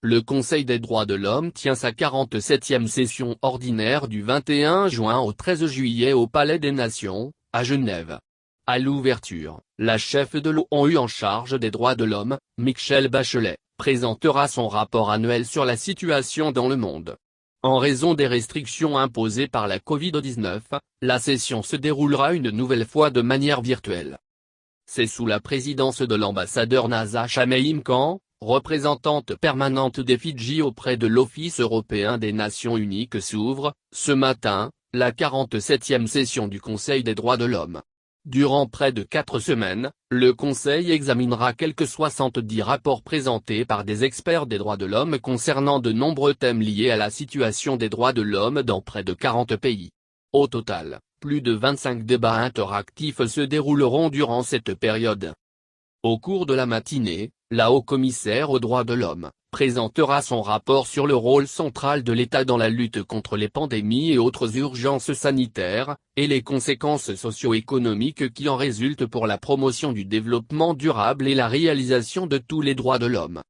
le Conseil des droits de l'homme tient sa 47e session ordinaire du 21 juin au 13 juillet au Palais des Nations, à Genève. À l'ouverture, la chef de l'ONU en charge des droits de l'homme, Michelle Bachelet, présentera son rapport annuel sur la situation dans le monde. En raison des restrictions imposées par la Covid-19, la session se déroulera une nouvelle fois de manière virtuelle. C'est sous la présidence de l'ambassadeur Nasa Shameim-Khan, représentante permanente des Fidji auprès de l'Office européen des Nations Unies que s'ouvre, ce matin, la 47e session du Conseil des droits de l'homme. Durant près de 4 semaines, le Conseil examinera quelques 70 rapports présentés par des experts des droits de l'homme concernant de nombreux thèmes liés à la situation des droits de l'homme dans près de 40 pays. Au total, plus de 25 débats interactifs se dérouleront durant cette période. Au cours de la matinée, la haut-commissaire aux droits de l'homme présentera son rapport sur le rôle central de l'État dans la lutte contre les pandémies et autres urgences sanitaires, et les conséquences socio-économiques qui en résultent pour la promotion du développement durable et la réalisation de tous les droits de l'homme.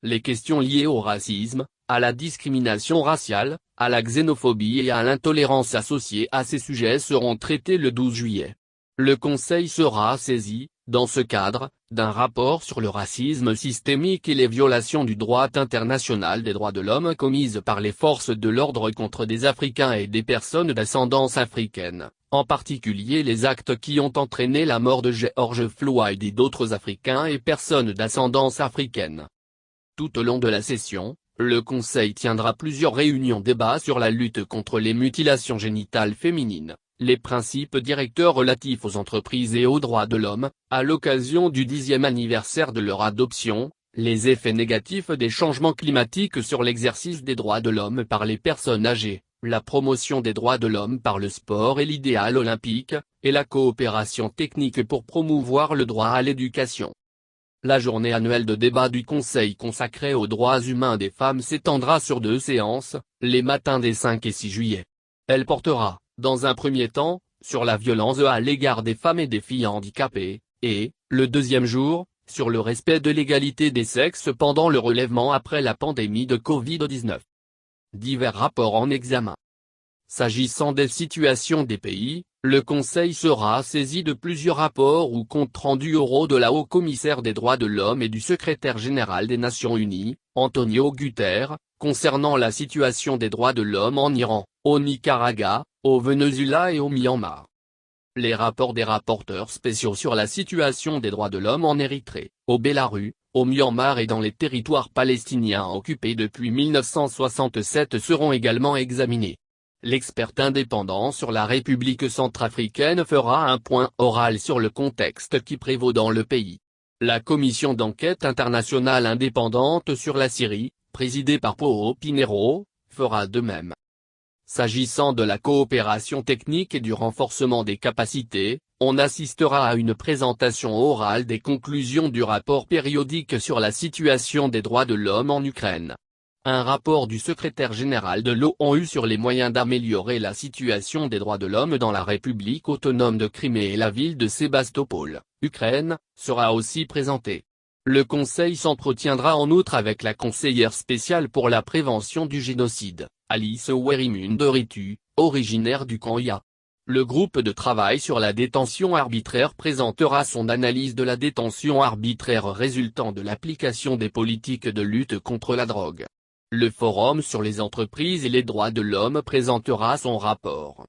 Les questions liées au racisme, à la discrimination raciale, à la xénophobie et à l'intolérance associées à ces sujets seront traitées le 12 juillet. Le Conseil sera saisi, dans ce cadre, d'un rapport sur le racisme systémique et les violations du droit international des droits de l'homme commises par les forces de l'ordre contre des Africains et des personnes d'ascendance africaine, en particulier les actes qui ont entraîné la mort de George Floyd et d'autres Africains et personnes d'ascendance africaine. Tout au long de la session, le Conseil tiendra plusieurs réunions débats sur la lutte contre les mutilations génitales féminines, les principes directeurs relatifs aux entreprises et aux droits de l'homme, à l'occasion du 10e anniversaire de leur adoption, les effets négatifs des changements climatiques sur l'exercice des droits de l'homme par les personnes âgées, la promotion des droits de l'homme par le sport et l'idéal olympique, et la coopération technique pour promouvoir le droit à l'éducation. La journée annuelle de débat du Conseil consacrée aux droits humains des femmes s'étendra sur 2 séances, les matins des 5 et 6 juillet. Elle portera, dans un premier temps, sur la violence à l'égard des femmes et des filles handicapées, et, le deuxième jour, sur le respect de l'égalité des sexes pendant le relèvement après la pandémie de Covid-19. Divers rapports en examen. S'agissant des situations des pays, le Conseil sera saisi de plusieurs rapports ou comptes rendus oraux de la haut-commissaire des droits de l'homme et du secrétaire général des Nations Unies, Antonio Guterres, concernant la situation des droits de l'homme en Iran, au Nicaragua, au Venezuela et au Myanmar. Les rapports des rapporteurs spéciaux sur la situation des droits de l'homme en Érythrée, au Bélarus, au Myanmar et dans les territoires palestiniens occupés depuis 1967 seront également examinés. L'expert indépendant sur la République centrafricaine fera un point oral sur le contexte qui prévaut dans le pays. La commission d'enquête internationale indépendante sur la Syrie, présidée par Paulo Pinheiro, fera de même. S'agissant de la coopération technique et du renforcement des capacités, on assistera à une présentation orale des conclusions du rapport périodique sur la situation des droits de l'homme en Ukraine. Un rapport du secrétaire général de l'ONU sur les moyens d'améliorer la situation des droits de l'homme dans la République autonome de Crimée et la ville de Sébastopol, Ukraine, sera aussi présenté. Le Conseil s'entretiendra en outre avec la conseillère spéciale pour la prévention du génocide, Alice Werimund-Ritu, originaire du Kenya. Le groupe de travail sur la détention arbitraire présentera son analyse de la détention arbitraire résultant de l'application des politiques de lutte contre la drogue. Le Forum sur les entreprises et les droits de l'homme présentera son rapport.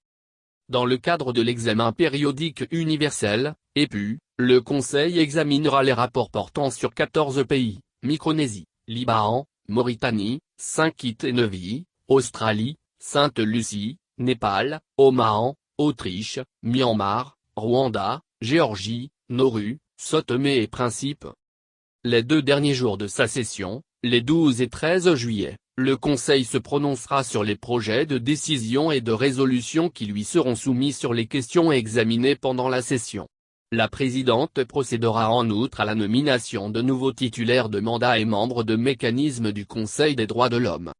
Dans le cadre de l'examen périodique universel, EPU, le Conseil examinera les rapports portant sur 14 pays, Micronésie, Liban, Mauritanie, Saint-Kitts-et-Nevis, Australie, Sainte-Lucie, Népal, Oman, Autriche, Myanmar, Rwanda, Géorgie, Nauru, São Tomé et Principe. Les 2 derniers jours de sa session, les 12 et 13 juillet, le Conseil se prononcera sur les projets de décision et de résolution qui lui seront soumis sur les questions examinées pendant la session. La présidente procédera en outre à la nomination de nouveaux titulaires de mandats et membres de mécanismes du Conseil des droits de l'homme.